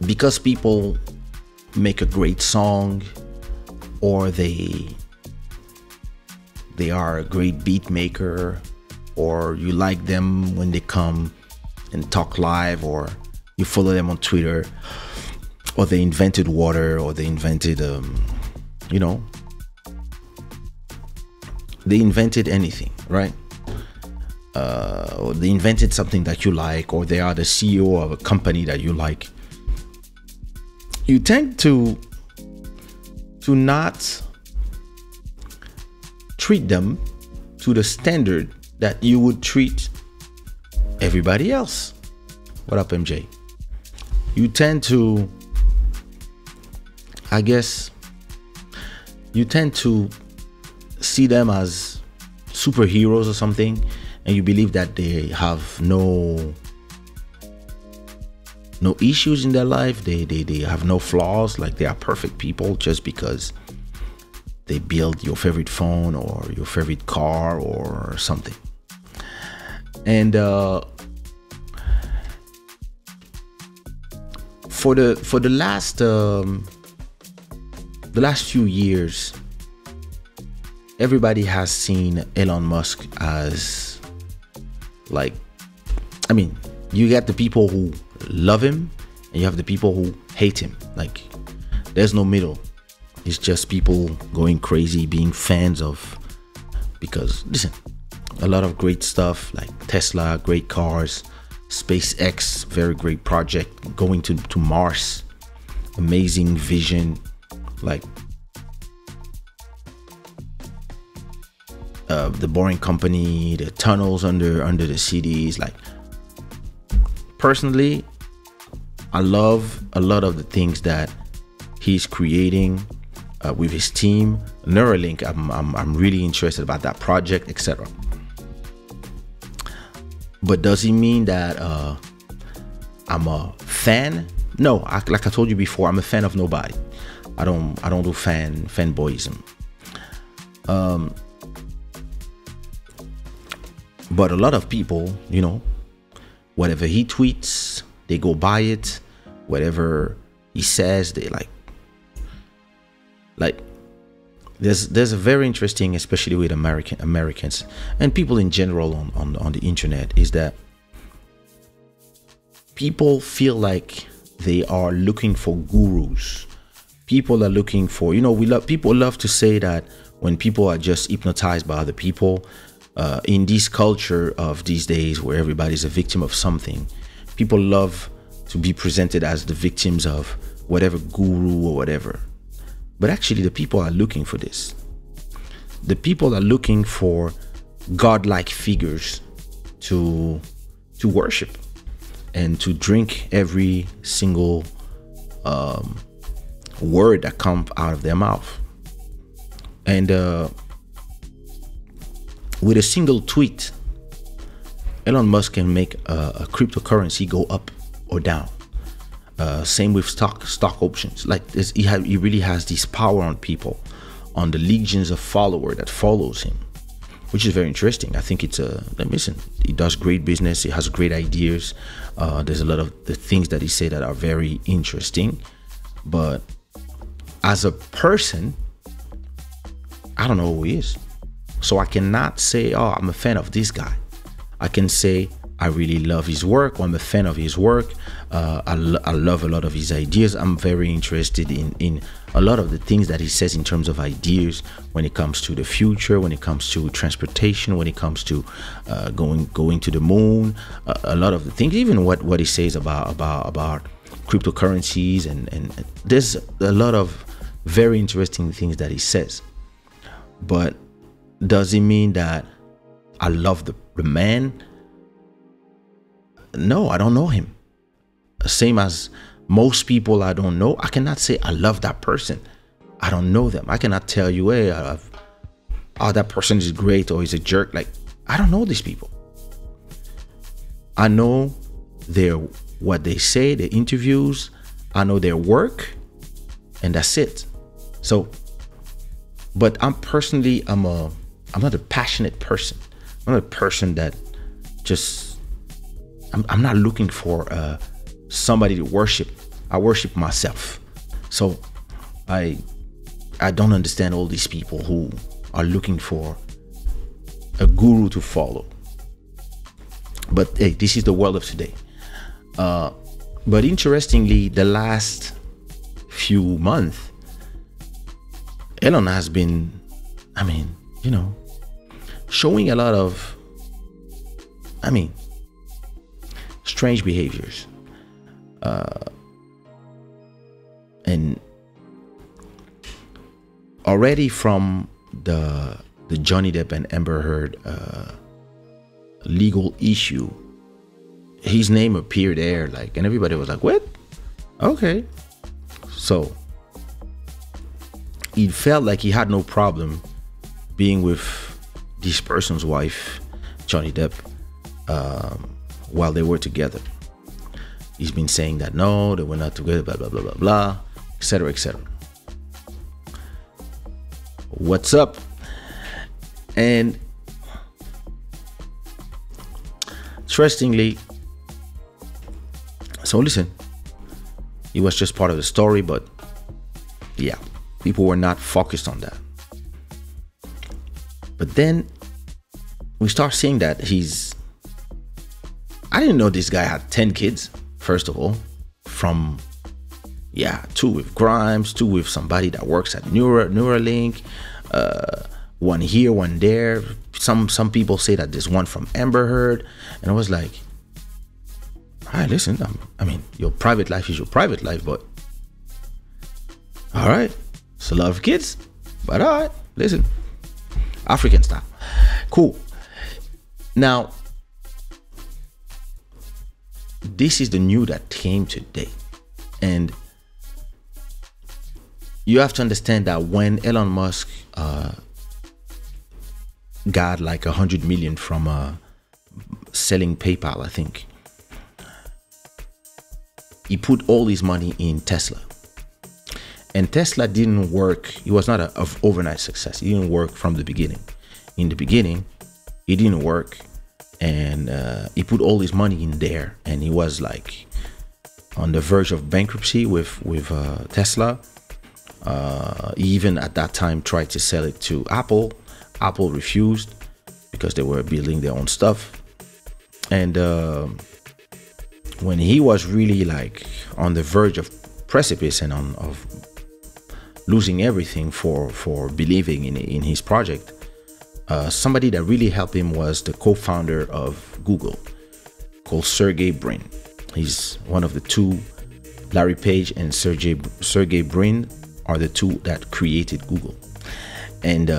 because people make a great song, or they are a great beat maker, or you like them when they come and talk live, or you follow them on Twitter, or they invented water, or they invented they invented anything, right? Or they invented something that you like, or they are the CEO of a company that you like. You tend to not treat them to the standard that you would treat everybody else. What up, MJ? You tend to, I guess, you tend to see them as superheroes or something, and you believe that they have no issues in their life. They have no flaws, like they are perfect people just because they build your favorite phone or your favorite car or something. And for the last few years, everybody has seen Elon Musk as, like, I mean, you get the people who love him and you have the people who hate him. Like, there's no middle. It's just people going crazy, being fans of, because listen, a lot of great stuff like Tesla, great cars, SpaceX, very great project, going to Mars, amazing vision, like the Boring Company, the tunnels under the cities. Like, personally, I love a lot of the things that he's creating with his team. Neuralink, I'm really interested about that project, etc. But does it mean that I'm a fan? No, like I told you before, I'm a fan of nobody. I don't do fanboyism. But a lot of people, you know, whatever he tweets, they go buy it. Whatever he says, they like there's a very interesting, especially with Americans and people in general on the internet, is that people feel like they are looking for gurus. People are looking for, you know, people love to say that when people are just hypnotized by other people, in this culture of these days where everybody's a victim of something, people love to be presented as the victims of whatever guru or whatever. But actually, the people are looking for this. The people are looking for godlike figures to worship and to drink every single word that comes out of their mouth. And with a single tweet, Elon Musk can make a cryptocurrency go up or down. Same with stock options. Like this, he really has this power on people, on the legions of followers that follows him, which is very interesting. I think it's listen, he does great business. He has great ideas. There's a lot of the things that he say that are very interesting. But as a person, I don't know who he is. So I cannot say, oh, I'm a fan of this guy. I can say I really love his work, or I'm a fan of his work. I love a lot of his ideas. I'm very interested in a lot of the things that he says in terms of ideas when it comes to the future, when it comes to transportation, when it comes to going to the moon, a lot of the things, even what he says about cryptocurrencies, and there's a lot of very interesting things that he says. But does it mean that I love the man? No, I don't know him. Same as most people I don't know. I cannot say I love that person. I don't know them. I cannot tell you, hey, that person is great or he's a jerk. Like, I don't know these people. I know what they say, their interviews. I know their work, and that's it. So, but I'm not a passionate person. I'm not a person that just, I'm not looking for somebody to worship. I worship myself. So I don't understand all these people who are looking for a guru to follow. But hey, this is the world of today. But interestingly, the last few months, Elon has been, showing a lot of, strange behaviors. And already from the Johnny Depp and Amber Heard legal issue, his name appeared there, and everybody was like, what? Okay. So he felt like he had no problem being with this person's wife, Johnny Depp, while they were together. He's been saying that no, they were not together, blah, blah, blah, blah, blah, etc., etc. What's up? And interestingly, so listen, it was just part of the story, but yeah, people were not focused on that. But then we start seeing that I didn't know this guy had 10 kids, first of all, from, 2 with Grimes, 2 with somebody that works at Neuralink, 1 here, 1 there. Some people say that there's 1 from Amber Heard. And I was like, all right, listen, your private life is your private life, but all right, it's a lot of kids, but all right, listen, African style. Cool. Now, this is the news that came today. And you have to understand that when Elon Musk got like 100 million from selling PayPal, I think, he put all his money in Tesla. And Tesla didn't work. It was not an overnight success. It didn't work from the beginning. In the beginning, it didn't work. And he put all his money in there. And he was like on the verge of bankruptcy with Tesla. He even at that time tried to sell it to Apple. Apple refused because they were building their own stuff. And when he was really like on the verge of precipice and of losing everything for believing in his project, somebody that really helped him was the co-founder of Google, called Sergey Brin. He's one of the 2. Larry Page and Sergey Brin are the 2 that created Google. And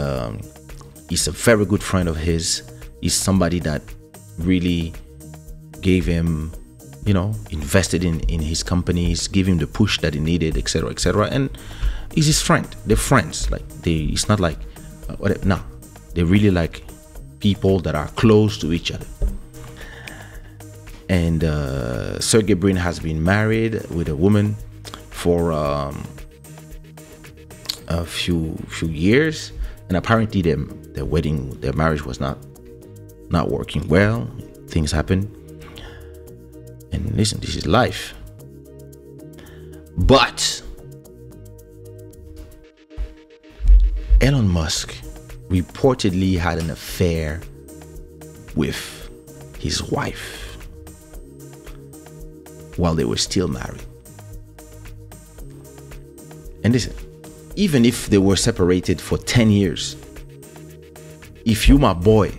he's a very good friend of his. He's somebody that really gave him, invested in his companies, give him the push that he needed, etc., etc. And he's his friend. They're friends. It's not like, no, they're really like people that are close to each other. And Sergey Brin has been married with a woman for a few years, and apparently their marriage was not working well. Things happen. And listen, this is life. But Elon Musk reportedly had an affair with his wife while they were still married. And listen, even if they were separated for 10 years, if you my boy,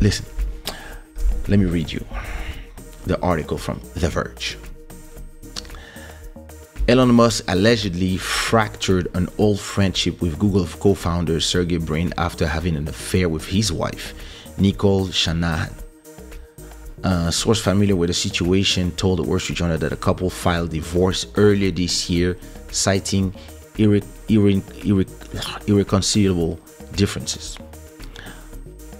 listen, let me read you the article from The Verge. Elon Musk allegedly fractured an old friendship with Google co-founder Sergey Brin after having an affair with his wife, Nicole Shanahan. A source familiar with the situation told the Wall Street Journal that a couple filed divorce earlier this year, citing irreconcilable differences.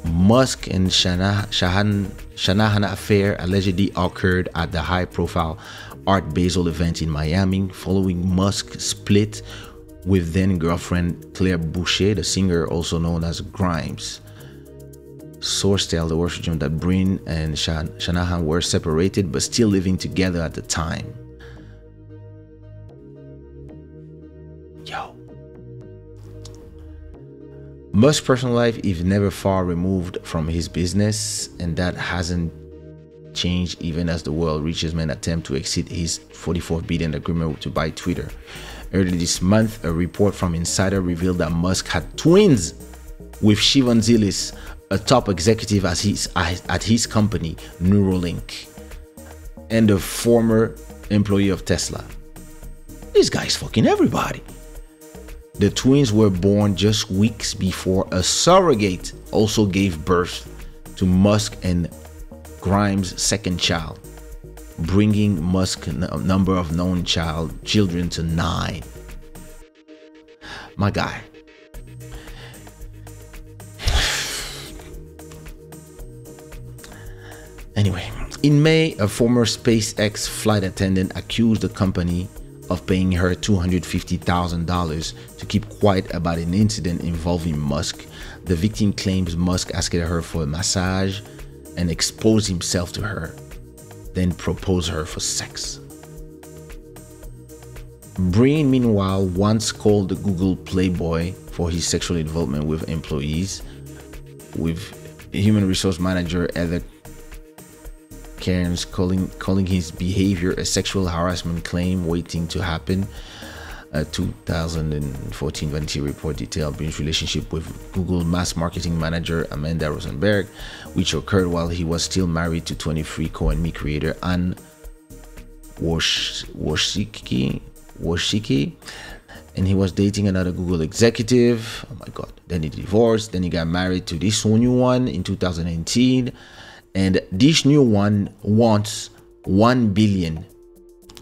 Musk and Shanahan affair allegedly occurred at the high-profile Art Basel event in Miami following Musk split with then-girlfriend Claire Boucher, the singer also known as Grimes. Source tell the Wall Street Journal that Brin and Shanahan were separated but still living together at the time. Musk's personal life is never far removed from his business, and that hasn't changed even as the world richest man attempt to exceed his $44 billion agreement to buy Twitter. Earlier this month, a report from Insider revealed that Musk had twins with Shivan Zilis, a top executive at his company, Neuralink, and a former employee of Tesla. This guy's fucking everybody. The twins were born just weeks before a surrogate also gave birth to Musk and Grimes' second child, bringing Musk's number of known children to 9. My guy. Anyway, in May, a former SpaceX flight attendant accused the company of paying her $250,000 to keep quiet about an incident involving Musk. The victim claims Musk asked her for a massage and exposed himself to her, then proposed her for sex. Brin, meanwhile, once called the Google playboy for his sexual involvement with employees, with human resource manager Heather Cairns calling his behavior a sexual harassment claim waiting to happen. A 2014 Vanity report detailed Brin's relationship with Google mass marketing manager Amanda Rosenberg, which occurred while he was still married to 23 Co&Me creator Anne Wojcicki, and he was dating another Google executive. Oh my God. Then he divorced. Then he got married to this new one in 2018. And this new one wants 1 billion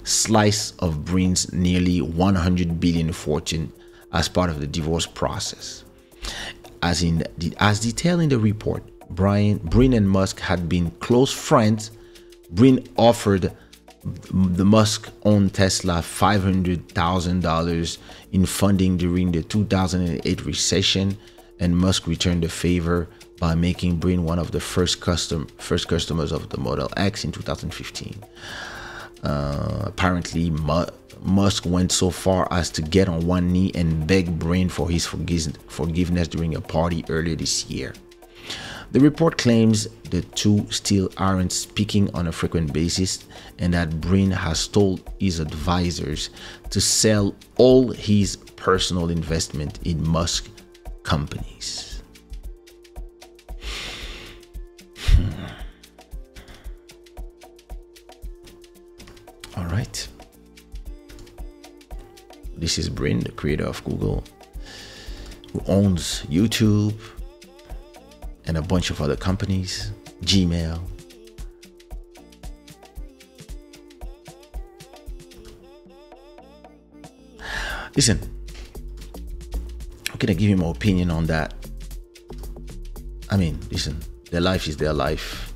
slice of Brin's nearly 100 billion fortune as part of the divorce process. As detailed in the report, Brin and Musk had been close friends. Brin offered the Musk-owned Tesla $500,000 in funding during the 2008 recession, and Musk returned the favor by making Brin one of the first customers of the Model X in 2015. Apparently, Musk went so far as to get on one knee and beg Brin for his forgiveness during a party earlier this year. The report claims the two still aren't speaking on a frequent basis, and that Brin has told his advisors to sell all his personal investment in Musk companies. All right. This is Brin, the creator of Google, who owns YouTube and a bunch of other companies, Gmail. Listen, I'm gonna give you my opinion on that. I mean, listen, their life is their life.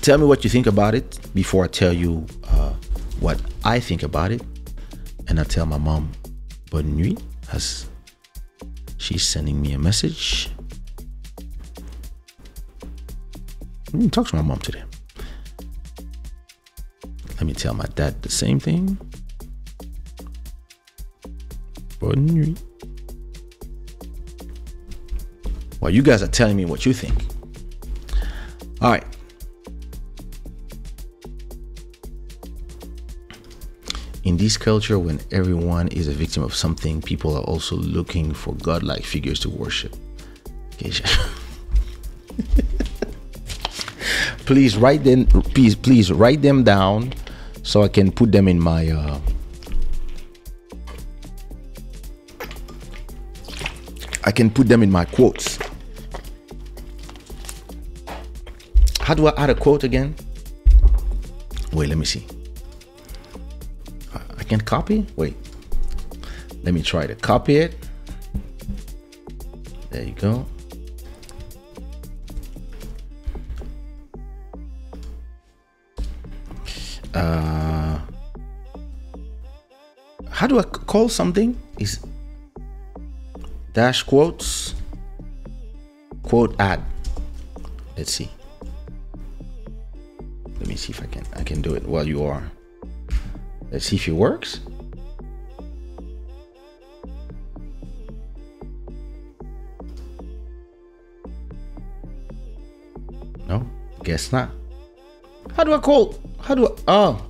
Tell me what you think about it before I tell you what I think about it. And I tell my mom bonne nuit as she's sending me a message. Let me talk to my mom today. Let me tell my dad the same thing. Bonne nuit. Well, you guys are telling me what you think. All right. In this culture, when everyone is a victim of something, people are also looking for godlike figures to worship. Kaysha. Please write them. Please write them down so I can put them in my. I can put them in my quotes. How do I add a quote again? Wait, let me see. I can copy? Wait. Let me try to copy it. There you go. How do I call something? Is dash quotes, quote add. Let's see. Let me see if I can do it while you are. Let's see if it works. guess not. How do I call? How do I? Oh,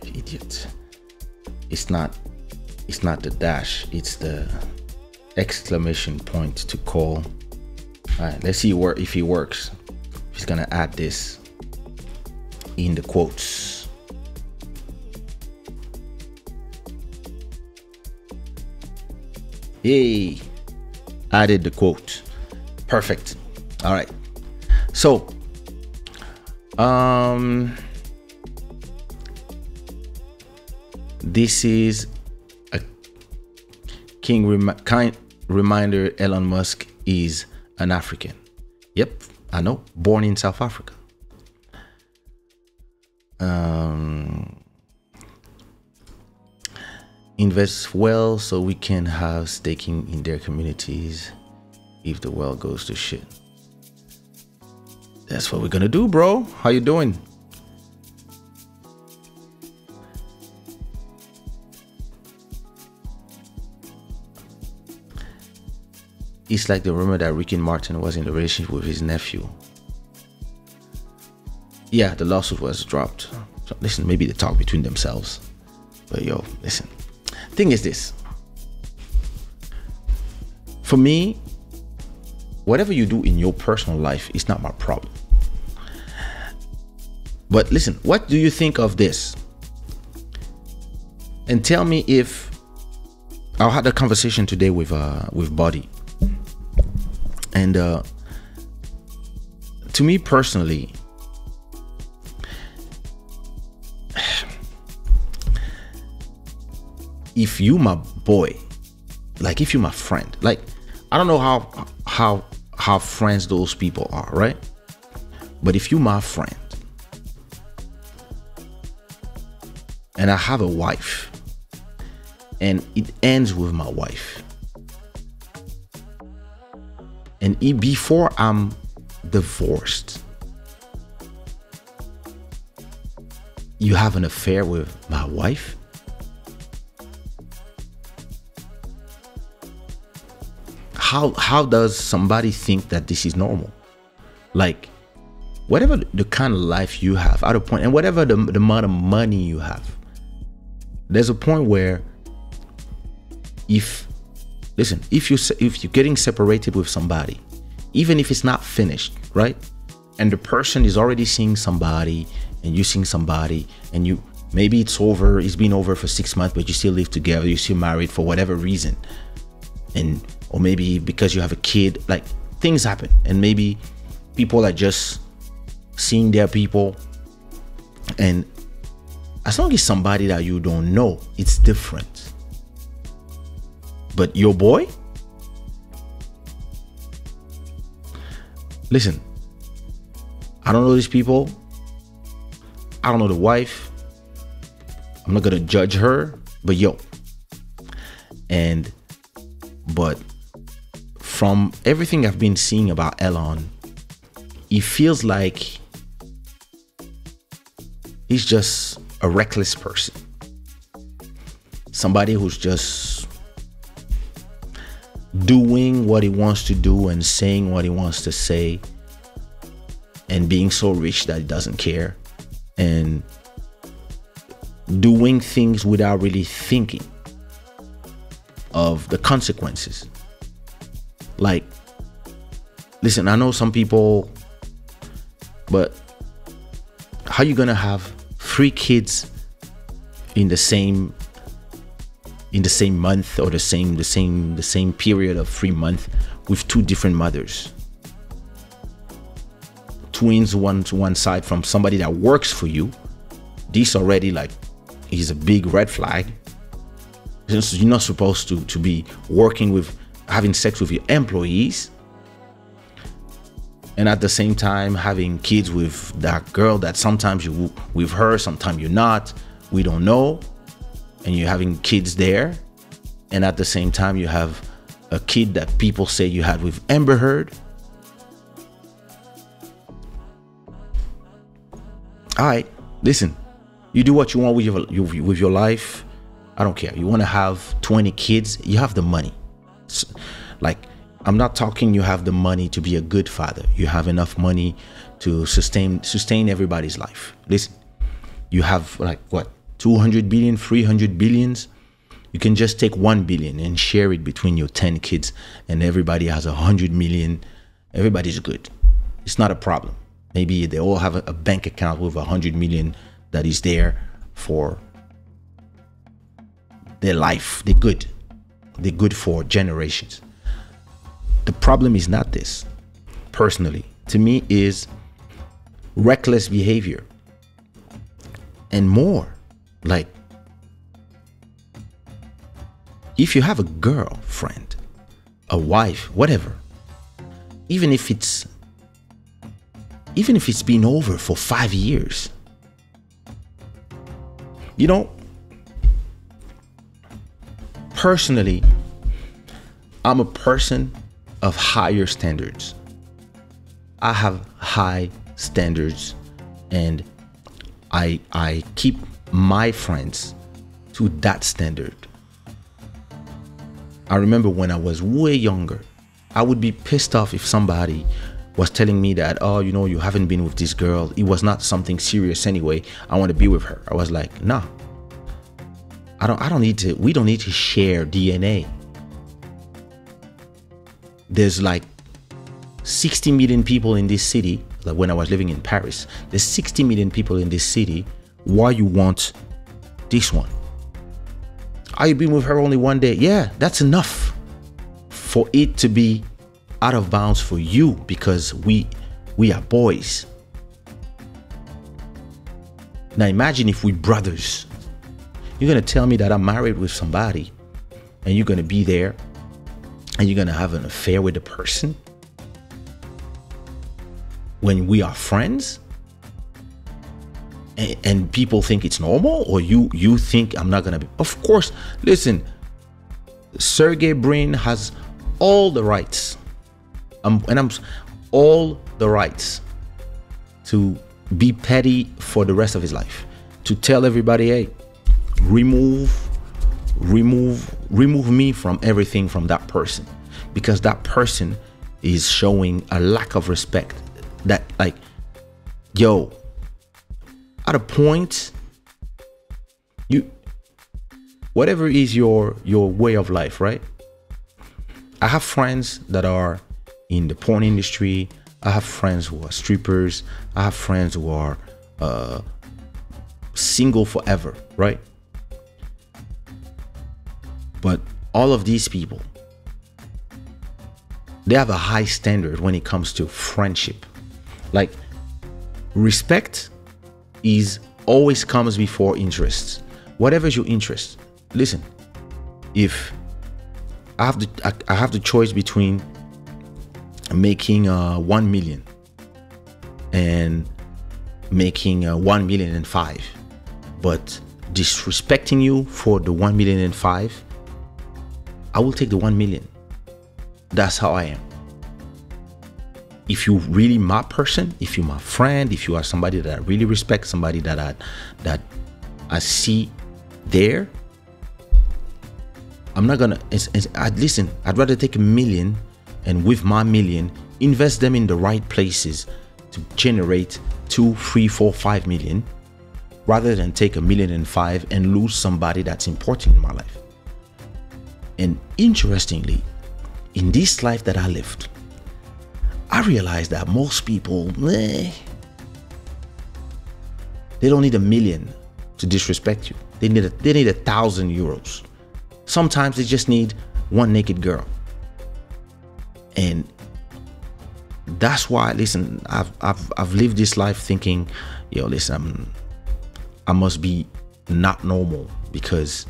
idiot! It's not the dash. It's the exclamation point to call. All right, let's see if it works. He's gonna add this in the quotes. Yay! Added the quote. Perfect. All right. So, this is a kind reminder. Elon Musk is an African. Yep, I know. Born in South Africa. Invest well so we can have staking in their communities if the world goes to shit. That's what we're gonna do, bro. How you doing? It's like the rumor that Ricky Martin was in a relationship with his nephew. Yeah, the lawsuit was dropped. So listen, maybe they talk between themselves. But yo, listen. Thing is this. For me, whatever you do in your personal life is not my problem. But listen, what do you think of this? And tell me if I had a conversation today with Buddy. And to me personally, if you my boy, like if you my friend, like I don't know how friends those people are, right? But if you my friend and I have a wife and it ends with my wife, and before I'm divorced, you have an affair with my wife, how does somebody think that this is normal? Like, whatever the kind of life you have at a point, and whatever the amount of money you have, there's a point where if you're getting separated with somebody, even if it's not finished, right? And the person is already seeing somebody and you seeing somebody, and you maybe it's been over for 6 months, but you still live together, you're still married for whatever reason. Or maybe because you have a kid, like things happen, and maybe people are just seeing their people, and as long as somebody that you don't know, it's different. But your boy, listen, I don't know these people, I don't know the wife, I'm not gonna judge her, but but from everything I've been seeing about Elon, it feels like he's just a reckless person. Somebody who's just doing what he wants to do and saying what he wants to say, and being so rich that he doesn't care, and doing things without really thinking of the consequences. Like, listen, I know some people, but how you gonna have 3 kids in the same month, or the same period of 3 months, with 2 different mothers? Twins, one side from somebody that works for you. This already, like, is a big red flag. You're not supposed to be having sex with your employees, and at the same time having kids with that girl that sometimes you with her, sometimes you're not, we don't know, and you're having kids there, and at the same time you have a kid that people say you had with Amber Heard. All right, listen, you do what you want with your life. I don't care. You want to have 20 kids, you have the money. Like, I'm not talking you have the money to be a good father. You have enough money to sustain everybody's life. Listen, you have like what, 200 billion, 300 billions. You can just take 1 billion and share it between your 10 kids, and everybody has 100 million. Everybody's good. It's not a problem. Maybe they all have a bank account with 100 million that is there for their life. They're good. They're good for generations. The problem is not this, personally, to me, is reckless behavior and more. Like, if you have a girlfriend, a wife, whatever, even if it's been over for 5 years, you know, personally, I'm a person of higher standards. I have high standards, and I keep my friends to that standard. I remember when I was way younger, I would be pissed off if somebody was telling me that, oh, you know, you haven't been with this girl. It was not something serious anyway. I want to be with her. I was like, nah, I don't need to. We don't need to share DNA. There's like 60 million people in this city. Like when I was living in Paris, there's 60 million people in this city. Why you want this one? Are you been with her only one day? Yeah, that's enough for it to be out of bounds for you, because we are boys. Now imagine if we brothers. You're gonna tell me that I'm married with somebody, and you're gonna be there, and you're gonna have an affair with the person when we are friends, and people think it's normal, or you think I'm not gonna be? Of course, listen, Sergey Brin has all the rights, and I'm all the rights to be petty for the rest of his life, to tell everybody, hey, remove me from everything from that person, because that person is showing a lack of respect. That, like, yo, at a point, you, whatever is your way of life, right? I have friends that are in the porn industry. I have friends who are strippers. I have friends who are single forever, right? But all of these people, they have a high standard when it comes to friendship. Like, respect is always comes before interests. Whatever's your interest. Listen, if I have the choice between making 1 million and making 1,000,005, but disrespecting you for the 1,000,005, I will take the 1 million. That's how I am. If you really my person, if you're my friend, if you are somebody that I really respect, somebody that I see there, I'm not gonna listen. I'd rather take 1 million, and with my 1 million, invest them in the right places to generate 2, 3, 4, 5 million, rather than take 1,000,005 and lose somebody that's important in my life. And interestingly, in this life that I lived, I realized that most people, they don't need 1 million to disrespect you. They need 1,000 euros. Sometimes they just need one naked girl. And that's why, listen, I've lived this life thinking, yo, listen, I must be not normal, because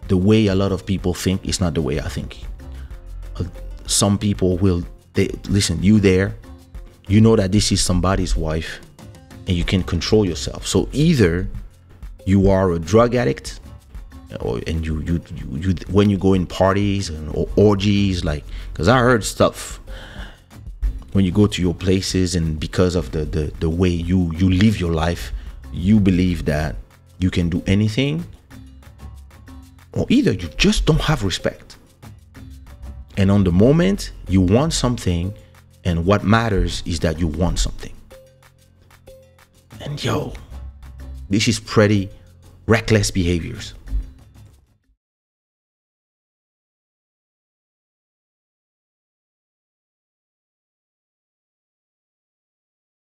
the way a lot of people think is not the way I think. Some people will, listen, you there, you know that this is somebody's wife, and you can control yourself. So either you are a drug addict, and you when you go in parties and orgies, like, because I heard stuff when you go to your places, and because of the way you live your life, you believe that you can do anything, or either you just don't have respect. And on the moment, you want something, and what matters is that you want something. And yo, this is pretty reckless behaviors.